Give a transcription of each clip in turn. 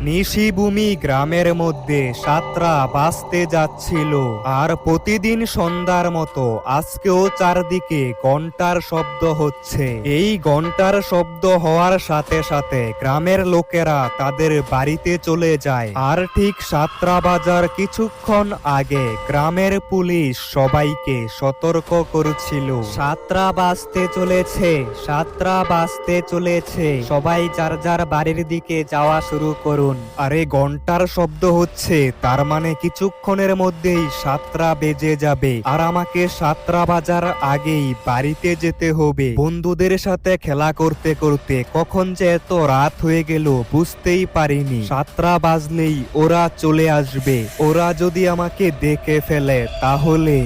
নিশিভূমি গ্রামের মধ্যে সাতরা বাজতে যাচ্ছিল, আর প্রতিদিন সন্ধ্যার মতো আজকেও চারদিকে ঘন্টার শব্দ হচ্ছে। এই ঘন্টার শব্দ হওয়ার সাথে সাথে গ্রামের লোকেরা তাদের বাড়িতে চলে যায়। আর ঠিক সাতটা বাজার কিছুক্ষণ আগে গ্রামের পুলিশ সবাইকে সতর্ক করছিল, সাতটা বাজতে চলেছে, সাতটা বাজতে চলেছে, সবাই যার যার বাড়ির দিকে যাওয়া শুরু করুন। আরে ঘন্টার শব্দ হচ্ছে, তার মানে কিছুক্ষণের মধ্যেই সাতটা বেজে যাবে, আর আমাকে সাতটা বাজার আগেই বাড়িতে যেতে হবে। বন্ধুদের সাথে খেলা করতে করতে কখন যে এত রাত হয়ে গেল বুঝতেই পারিনি। সাতটা বাজলেই ওরা চলে আসবে। ওরা যদি আমাকে দেখে ফেলে তাহলে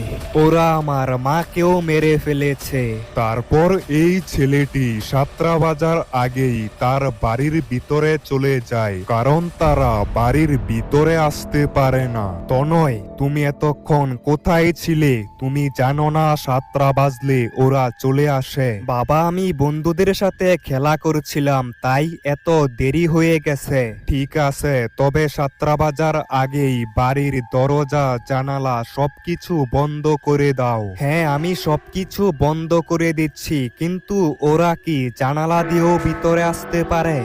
ওরা আমার মাকেও মেরে ফেলেছে। তারপর এই ছেলেটি সাতটা বাজার আগেই তার বাড়ির ভিতরে চলে যায়, কারণ তারা বাড়ির ভিতরে আসতে পারে না। তনয়, তুমি এতক্ষণ কোথায় ছিলে? তুমি জানো না সাতটা বাজলে ওরা চলে আসে? বাবা, আমি বন্ধুদের সাথে খেলা করছিলাম, তাই এত দেরি হয়ে গেছে। ঠিক আছে, তবে সাতটা বাজার আগেই বাড়ির দরজা জানালা সবকিছু বন্ধ করে দাও। হ্যাঁ, আমি সবকিছু বন্ধ করে দিচ্ছি, কিন্তু ওরা কি জানালা দিয়েও ভিতরে আসতে পারে?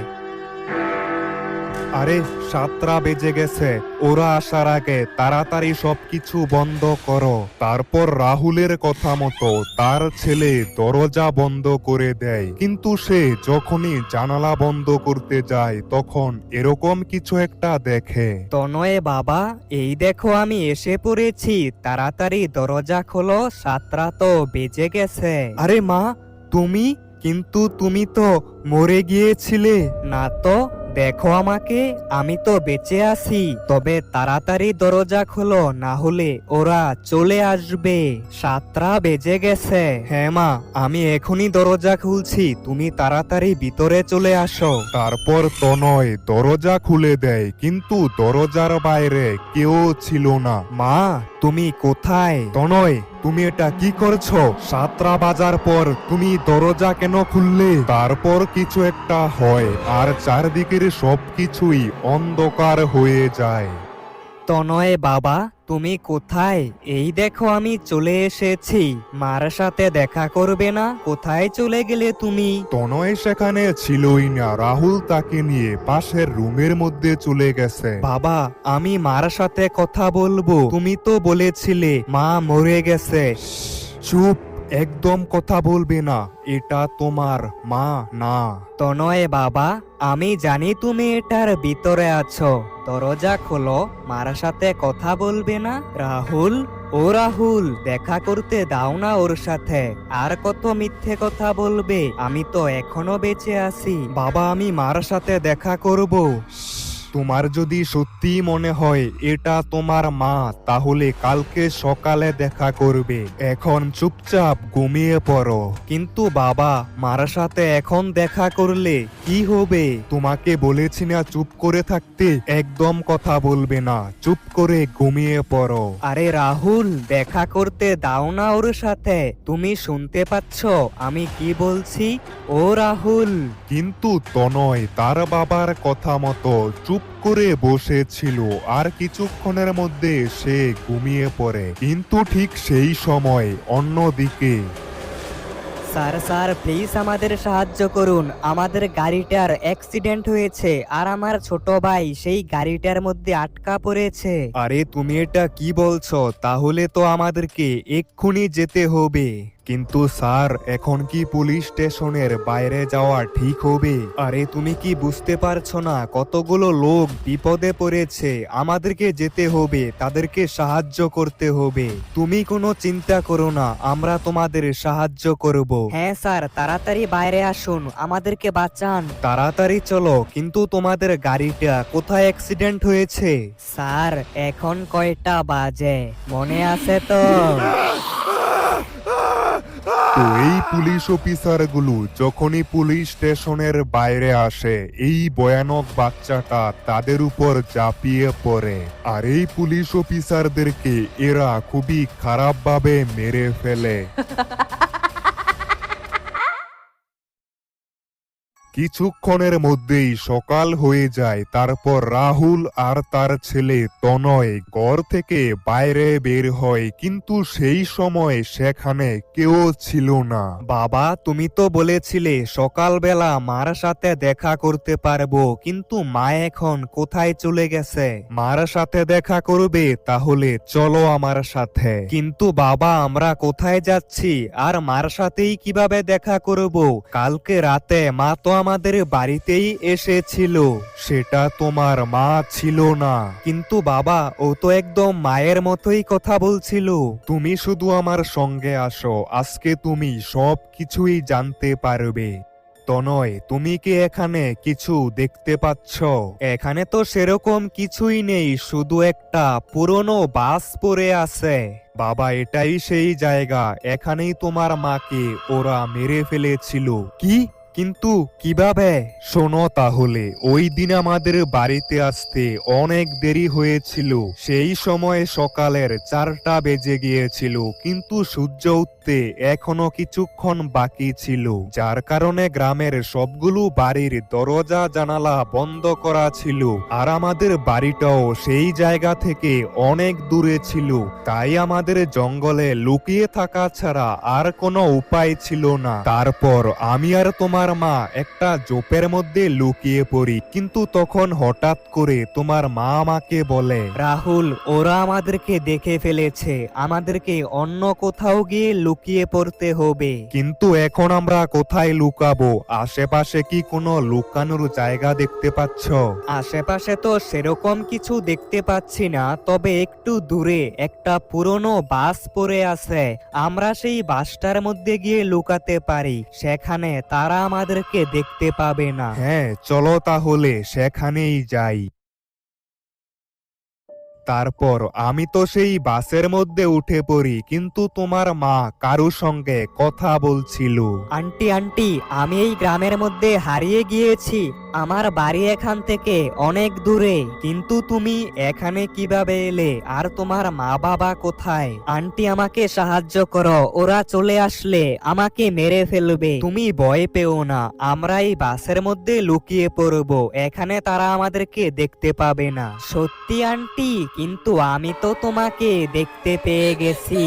আরে সাতটা বেজে গেছে, ওরা আসার আগে তাড়াতাড়ি সবকিছু বন্ধ করো। তারপর রাহুলের কথা মতো তার ছেলে দরজা বন্ধ করে দেয়, কিন্তু সে যখনই জানালা বন্ধ করতে যায় তখন এরকম কিছু একটা দেখে। তনয়ে বাবা, এই দেখো আমি এসে পড়েছি, তাড়াতাড়ি দরজা খোলো, সাতটা তো বেজে গেছে। আরে মা, তুমি? কিন্তু তুমি তো মরে গিয়েছিলে। না তো, দেখো আমাকে, আমি তো বেঁচে আছি। তবে তাড়াতাড়ি দরজা খোলো, না হলে ওরা চলে আসবে, সাতটা বেজে গেছে। হ্যাঁ মা, আমি এখনই দরজা খুলছি, তুমি তাড়াতাড়ি ভিতরে চলে আসো। তারপর তনয় দরজা খুলে দেয়, কিন্তু দরজার বাইরে কেউ ছিল না। মা, তুমি কোথায়? তনয়, তুমি এটা কি করছো? সাতটা বাজার পর তুমি দরজা কেন খুললে? তারপর কিছু একটা হয়, আর চারদিকের সবকিছুই অন্ধকার হয়ে যায়। তনয়ে বাবা, তুমি কোথায়? এই দেখো আমি চলে এসেছি, মার সাথে দেখা করবে না? কোথায় চলে গেলে তুমি? তনয় সেখানে ছিলই না, রাহুল তাকে নিয়ে পাশের রুমের মধ্যে চলে গেছে। বাবা, আমি মার সাথে কথা বলবো, তুমি তো বলেছিলে মা মরে গেছে। চুপ, একদম কথা বলবে না, এটা তোমার মা না। তনয় বাবা, আমি জানি তুমি এটার ভিতরে আছো, দরজা খোলো, মার সাথে কথা বলবে না? রাহুল, ও রাহুল, দেখা করতে দাও না ওর সাথে, আর কত মিথ্যে কথা বলবে, আমি তো এখনো বেঁচে আছি। বাবা, আমি মার সাথে দেখা করব। তোমার যদি সত্যি মনে হয় এটা তোমার মা, তাহলে কালকে সকালে দেখা করবে। এখন চুপচাপ ঘুমিয়ে পড়ো। কিন্তু বাবা, মার সাথে এখন দেখা করলে কি হবে? তোমাকে বলেছি না চুপ করে থাকতে? একদম কথা বলবে না, চুপ করে ঘুমিয়ে পড়ো। আরে রাহুল, দেখা করতে দাও না ওর সাথে, তুমি শুনতে পাচ্ছ আমি কি বলছি? ও রাহুল। কিন্তু তনয় তার বাবার কথা মতো চুপ করে বসেছিল, আর কিছুক্ষণের মধ্যে সে ঘুমিয়ে পড়ে। কিন্তু ঠিক সেই সময় অন্যদিকে স্যার স্যার, প্লিজ আমাদের সাহায্য করুন, আমাদের গাড়িটার অ্যাক্সিডেন্ট হয়েছে, আর আমার ছোট ভাই সেই গাড়িটার মধ্যে আটকা পড়েছে। আরে তুমি এটা কি বলছো? তাহলে তো আমাদেরকে এক্ষুনি যেতে হবে। কিন্তু স্যার, এখন কি পুলিশ স্টেশনের বাইরে যাওয়া ঠিক হবে? আরে তুমি কি বুঝতে পারছো না, কতগুলো লোক বিপদে পড়েছে, আমাদেরকে যেতে হবে, তাদেরকে সাহায্য করতে হবে। তুমি কোনো চিন্তা করো না, আমরা তোমাদের সাহায্য করব। হ্যাঁ স্যার, তাড়াতাড়ি বাইরে আসুন, আমাদেরকে বাঁচান। তাড়াতাড়ি চলো, কিন্তু তোমাদের গাড়িটা কোথায় অ্যাক্সিডেন্ট হয়েছে? স্যার, এখন কয়টা বাজে মনে আছে তো? তো এই পুলিশ অফিসারগুলো যখনই পুলিশ স্টেশনের বাইরে আসে, এই ভয়ানক বাচ্চাটা তাদের উপর ঝাঁপিয়ে পড়ে, আর এই পুলিশ অফিসারদেরকে এরা খুবই খারাপভাবে মেরে ফেলে। কিছুক্ষণের মধ্যেই সকাল হয়ে যায়। তারপর রাহুল আর তার ছেলে তনয় ঘর থেকে বাইরে বের হয়, কিন্তু সেই সময় সেখানে কেউ ছিল না। বাবা, তুমি তো বলেছিলে সকালবেলা মার সাথে দেখা করতে পারবো, কিন্তু মা এখন কোথায় চলে গেছে? মার সাথে দেখা করবে? তাহলে চলো আমার সাথে। কিন্তু বাবা, আমরা কোথায় যাচ্ছি আর মার সাথেই কিভাবে দেখা করব? কালকে রাতে মা তো আমাদের বাড়িতেই এসেছিল। সেটা তোমার মা ছিল না। কিন্তু বাবা, ও তো একদম মায়ের মতোই কথা বলছিল। তুমি শুধু আমার সঙ্গে আসো, আজকে তুমি সব কিছুই জানতে পারবে। তনয়, তুমি কি এখানে কিছু দেখতে পাচ্ছ? এখানে তো সেরকম কিছুই নেই, শুধু একটা পুরনো বাস পড়ে আছে। বাবা, এটাই সেই জায়গা, এখানেই তোমার মাকে ওরা মেরে ফেলেছিল। কি? কিন্তু কিভাবে? শোনো তাহলে, ওই দিন আমাদের বাড়িতে আসতে অনেক দেরি হয়েছিল। সেই সময় সকালের 4টা বেজে গিয়েছিল, কিন্তু সূর্য উঠতে এখনো কিছুক্ষণ বাকি ছিল, যার কারণে গ্রামের সবগুলো বাড়ির দরজা জানালা বন্ধ করা ছিল। আর আমাদের বাড়িটাও সেই জায়গা থেকে অনেক দূরে ছিল, তাই আমাদের জঙ্গলে লুকিয়ে থাকা ছাড়া আর কোনো উপায় ছিল না। তারপর আমি আর তোমার মা একটা জোপের মধ্যে লুকিয়ে পড়ি, কিন্তু তখন হঠাৎ করে তোমার মা আমাকে বলে, রাহুল, ওরা আমাদেরকে দেখে ফেলেছে, আমাদেরকে অন্য কোথাও গিয়ে লুকিয়ে পড়তে হবে। কিন্তু এখন আমরা কোথায় লুকাবো? আশেপাশে কি কোনো লুকানোর জায়গা দেখতে পাচ্ছ? আশেপাশে তো সেরকম কিছু দেখতে পাচ্ছি না, তবে একটু দূরে একটা পুরনো বাস পড়ে আছে। আমরা সেই বাসটার মধ্যে গিয়ে লুকাতে পারি, সেখানে তারা আমাদেরকে দেখতে পাবে না। হ্যাঁ, চলো তাহলে সেখানেই যাই। তারপর আমি তো সেই বাসের মধ্যে উঠে পড়ি, কিন্তু তোমার মা কারুর সঙ্গে কথা বলছিল। আন্টি আন্টি, আমি এই গ্রামের মধ্যে হারিয়ে গিয়েছি, আমার বাড়ি এখান থেকে অনেক দূরে, কিন্তু তুমি এখানে কিভাবে এলে আর তোমার মা বাবা কোথায়? আন্টি, আমাকে সাহায্য করো, ওরা চলে আসলে আমাকে মেরে ফেলবে। তুমি ভয় পেও না, আমরা এই বাসের মধ্যে লুকিয়ে পড়বো, এখানে তারা আমাদেরকে দেখতে পাবে না। সত্যি আন্টি? কিন্তু আমি তো তোমাকে দেখতে পেয়ে গেছি।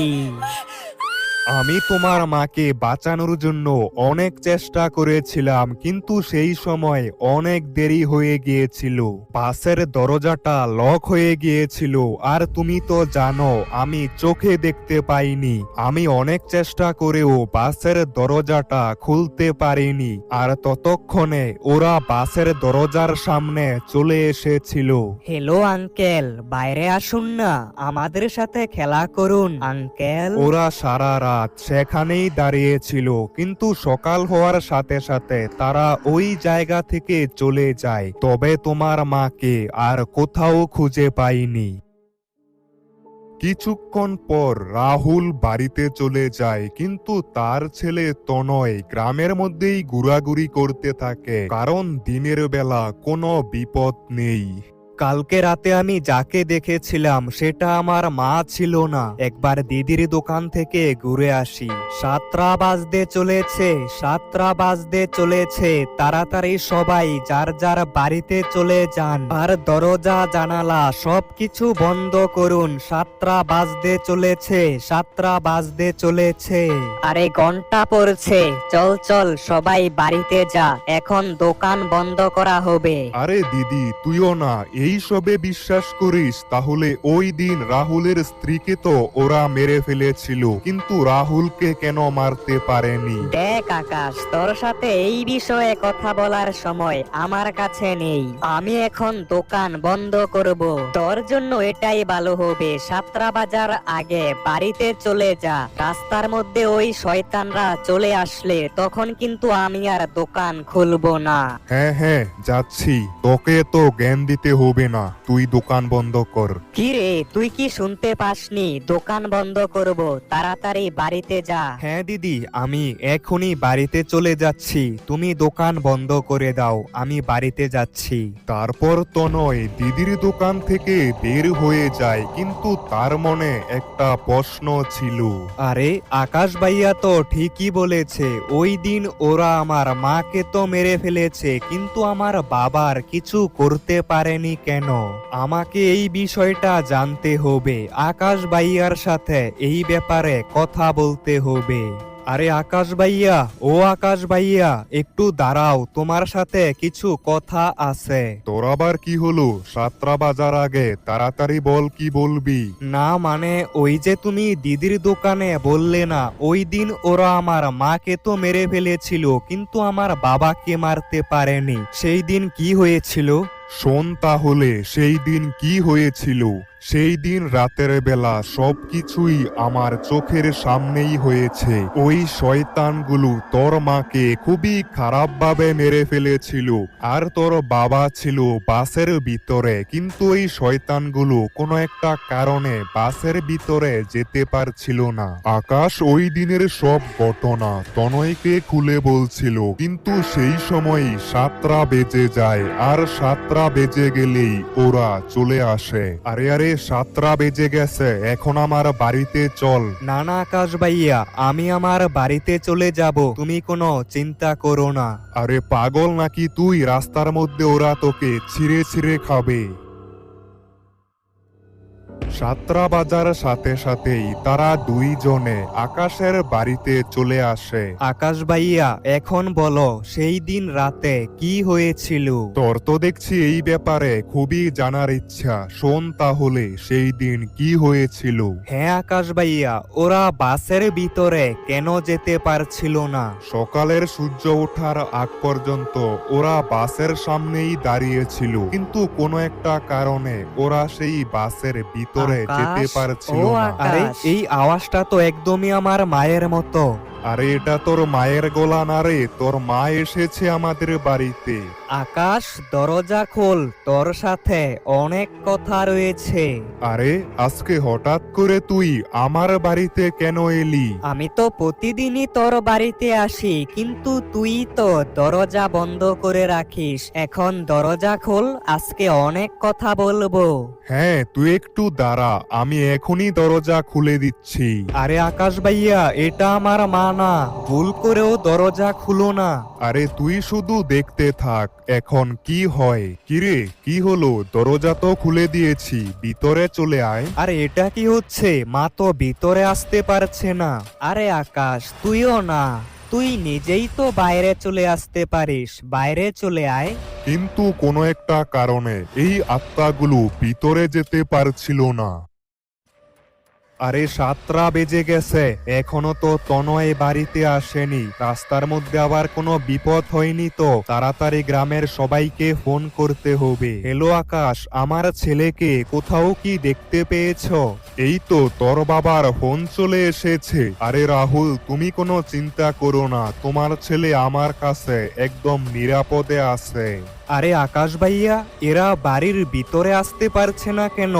আমি তোমার মাকে বাঁচানোর জন্য অনেক চেষ্টা করেছিলাম, কিন্তু সেই সময় অনেক দেরি হয়ে গিয়েছিল। বাসের দরজাটা লক হয়ে গিয়েছিল, আর তুমি তো জানো আমি চোখে দেখতে পাইনি। আমি অনেক চেষ্টা করেও বাসের দরজাটা খুলতে পারিনি, আর ততক্ষণে ওরা বাসের দরজার সামনে চলে এসেছিল। হ্যালো আঙ্কেল, বাইরে আসুন না, আমাদের সাথে খেলা করুন আঙ্কেল। ওরা সারা রাত সেখানেই দাঁড়িয়েছিল, কিন্তু সকাল হওয়ার সাথে সাথে তারা ওই জায়গা থেকে চলে যায়। তবে তোমার মাকে আর কোথাও খুঁজে পাইনি। কিছুক্ষণ পর রাহুল বাড়িতে চলে যায়, কিন্তু তার ছেলে তনয় গ্রামের মধ্যেই ঘোরাঘুরি করতে থাকে, কারণ দিনের বেলা কোনো বিপদ নেই। কালকে রাতে আমি যাকে দেখেছিলাম সেটা আমার মা ছিল না। একবার দিদির দোকান থেকে ঘুরে আসি। 7টা বাজতে চলেছে, 7টা বাজতে চলেছে, তাড়াতাড়ি সবাই যার যার বাড়িতে চলে যান, আর দরজা জানালা সবকিছু বন্ধ করুন। 7টা বাজতে চলেছে, 7টা বাজতে চলেছে। আরে ঘন্টা পড়ছে, চল চল সবাই বাড়িতে যা, এখন দোকান বন্ধ করা হবে। আরে দিদি, তুইও না এইসবে বিশ্বাস করিস? তাহলে ওই দিন রাহুলের স্ত্রীকে তো ওরা মেরে ফেলেছিল, কিন্তু রাহুলকে কেন মারতে পারেনি? দেখ আকাশ, তোর সাথে এই বিষয়ে কথা বলার সময় আমার কাছে নেই। আমি এখন দোকান বন্ধ করব, তোর জন্য এটাই ভালো হবে। 7টা বাজার আগে বাড়িতে চলে যা, রাস্তার মধ্যে ওই শয়তানরা চলে আসলে তখন কিন্তু আমি আর দোকান খুলবো না। হ্যাঁ হ্যাঁ, যাচ্ছি। তোকে তো জ্ঞান দিতে হবে চলবে না, তুই দোকান বন্ধ কর। কি রে, তুই কি শুনতে পাসনি? দোকান বন্ধ করব, তাড়াতাড়ি বাড়িতে যা। হ্যাঁ দিদি, আমি এখনই বাড়িতে চলে যাচ্ছি, তুমি দোকান বন্ধ করে দাও, আমি বাড়িতে যাচ্ছি। তারপর তনয় দিদির দোকান থেকে বের হয়ে যায়, কিন্তু তার মনে একটা প্রশ্ন ছিল। আরে আকাশ ভাইয়া তো ঠিকই বলেছে, ওই দিন ওরা আমার মাকে তো মেরে ফেলেছে, কিন্তু আমার বাবার কিছু করতে পারেনি কেন? আমাকে এই বিষয়টা জানতে হবে, আকাশ ভাইয়ার সাথে এই ব্যাপারে কথা বলতে হবে। আরে আকাশ ভাইয়া, ও আকাশ ভাইয়া, একটু দাঁড়াও, তোমার সাথে কিছু কথা আছে। তোর আবার কি হলো? 7টা বাজার আগে, তাড়াতাড়ি বল, কি বলবি? না মানে, ওই যে তুমি দিদির দোকানে বললে না ওই দিন ওরা আমার মাকে তো মেরে ফেলেছিল, কিন্তু আমার বাবাকে মারতে পারেনি, সেই দিন কি হয়েছিল? শোন তাহলে সেই দিন কি হয়েছিল। সেই দিন রাতের বেলা সবকিছুই আমার চোখের সামনেই হয়েছে। ওই শয়তানগুলো তোর মাকে খুবই খারাপভাবে মেরে ফেলেছিল, আর তোর বাবা ছিল বাসের ভিতরে, কিন্তু ওই শয়তানগুলো কোনো একটা কারণে বাসের ভিতরে যেতে পারছিল না। আকাশ ওই দিনের সব ঘটনা তনয়কে খুলে বলছিল, কিন্তু সেই সময় 7টা বেজে যায়, আর 7টা বেজে গেলেই ওরা চলে আসে। আরে আরে, 7টা বেজে গেছে, এখন আমার বাড়িতে চল। না না আকাশ ভাইয়া, আমি আমার বাড়িতে চলে যাব, তুমি কোনো চিন্তা করো না। আরে পাগল নাকি তুই? রাস্তার মধ্যে ওরা তোকে ছিঁড়ে ছিঁড়ে খাবে। 7টা বাজার সাথে সাথেই তারা দুইজনে আকাশের বাড়িতে চলে আসে। আকাশ ভাইয়া, এখন বলো সেই দিন রাতে কি হয়েছিল? তোর তো দেখছি এই ব্যাপারে খুবই জানার ইচ্ছা, শোন তাহলে সেই দিন কি হয়েছিল। হ্যাঁ আকাশ ভাইয়া, ওরা বাসের ভিতরে কেন যেতে পারছিল না? সকালের সূর্য ওঠার আগ পর্যন্ত ওরা বাসের সামনেই দাঁড়িয়েছিল, কিন্তু কোনো একটা কারণে ওরা সেই বাসের ভিতরে যেতে আকাশ, পারছিল ও না। আকাশ। আরে এই আওয়াজটা তো একদমই আমার মায়ের মতো। আরে এটা তোর মায়ের গলা না রে, তোর মা এসেছে আমাদের বাড়িতে। আকাশ, দরজা খোল, তোর সাথে অনেক কথা রয়েছে। আরে আজকে হঠাৎ করে তুই আমার বাড়িতে কেন এলি? আমি তো প্রতিদিনই তোর বাড়িতে আসি, কিন্তু তুই তো দরজা বন্ধ করে রাখিস। এখন দরজা খোল, আজকে অনেক কথা বলবো। হ্যাঁ, তুই একটু দাঁড়া, আমি এখনই দরজা খুলে দিচ্ছি। আরে আকাশ ভাইয়া, এটা আমার মা না, ভুল করেও দরজা খুলো না। আরে তুই শুধু দেখতে থাক এখন কি হয়। কিরে, কি হলো? দরজা তো খুলে দিয়েছি, ভিতরে চলে আয়। আরে এটা কি হচ্ছে? মা তো ভিতরে আসতে পারছে না। আরে আকাশ, তুইও না, তুই নিজেই তো বাইরে চলে আসতে পারিস, বাইরে চলে আয়। কিন্তু কোনো একটা কারণে এই আত্মাগুলো ভিতরে যেতে পারছিল না। আরে 7টা বেজে গেছে, এখনো তো তনয় বাড়িতে আসেনি, রাস্তার মধ্যে আবার কোনো বিপদ হয়নি তো? তাড়াতাড়ি গ্রামের সবাইকে ফোন করতে হবে। হ্যালো আকাশ, আমার ছেলেকে কোথাও কি দেখতে পেয়েছো? এই তো তোর বাবার ফোন চলে এসেছে। আরে রাহুল, তুমি কোনো চিন্তা করো না, তোমার ছেলে আমার কাছে একদম নিরাপদে আছে। আরে আকাশ ভাইয়া, এরা বাড়ির ভিতরে আসতে পারছে না কেন?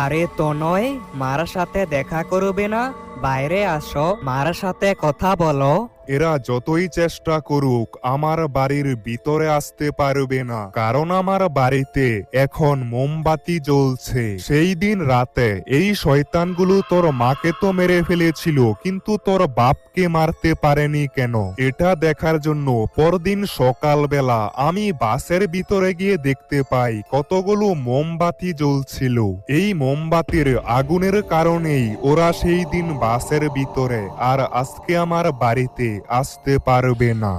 আরে তনয়, মার সাথে দেখা করবে না? বাইরে আসো, মার সাথে কথা বলো। এরা যতই চেষ্টা করুক আমার বাড়ির ভিতরে আসতে পারবে না, কারণ আমার বাড়িতে এখন মোমবাতি জ্বলছে। সেই দিন রাতে এই শয়তানগুলো তোর মাকে তো মেরে ফেলেছিল, কিন্তু তোর বাপকে মারতে পারেনি কেন? এটা দেখার জন্য পরদিন সকালবেলা আমি বাসের ভিতরে গিয়ে দেখতে পাই কতগুলো মোমবাতি জ্বলছিল। এই মোমবাতির আগুনের কারণেই ওরা সেই দিন বাসের ভিতরে আর আজকে আমার বাড়িতে আসতে পারবে না।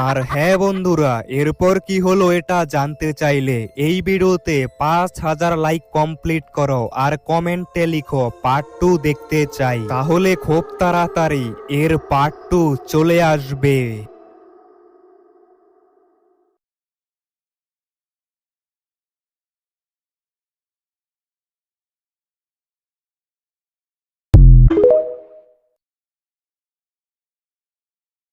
আর হ্যাঁ বন্ধুরা, এরপর কি হলো এটা জানতে চাইলে এই ভিডিওতে 5000 লাইক কমপ্লিট করো আর কমেন্টে লিখো পার্ট 2 দেখতে চাই, তাহলে খুব তাড়াতাড়ি এর পার্ট 2 চলে আসবে।